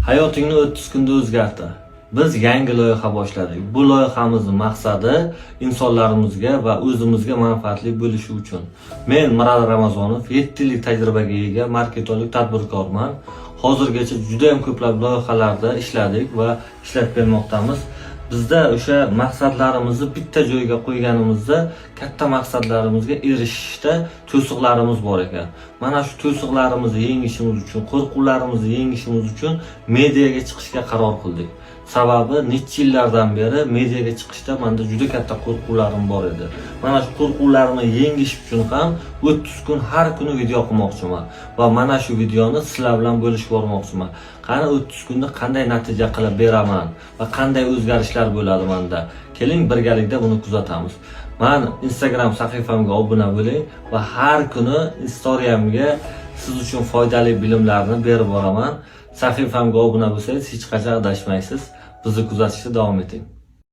Hayotingni 30 kunda o'zgartir. Biz yangi loyiha boshladik. Bu loyihamizning maqsadi insonlarimizga va o'zimizga manfaatli bo'lishi uchun. Men Miral Ramazonov 7 yillik tajribaga ega marketing tadbirkorman. Hozirgacha juda ham ko'plab loyihalarda ishladik va ishlab kelmoqdamiz. Bizda o'sha maqsadlarimizni bitta joyga qo'yganimizda katta maqsadlarimizga erishishda to'siqlarimiz bor ekan. Mana shu to'siqlarimizni yengishimiz uchun, qo'rquvlarimizni yengishimiz uchun mediaga chiqishga qaror qildik. Sababi necha yillardan beri mediaga chiqishda menda juda katta qo'rquvlarim bor edi. Mana shu qo'rquvlarimni yengish uchun ham 30 kun har kuni video qilmoqchiman va mana shu videoni sizlar bilan bo'lishib bormoqchiman. Qani 30 kunda qanday natija qilib beraman va qanday o'zgarishlar bo'ladi menda. Keling birgalikda buni kuzatamiz. Men Instagram sahifamga obuna bo'ling va har kuni storiyamga siz uchun foydali bilimlarni berib boraman. Sahifamga obuna bo'lsangiz hech qachon adashmaysiz. Bizni kuzatishda davom eting.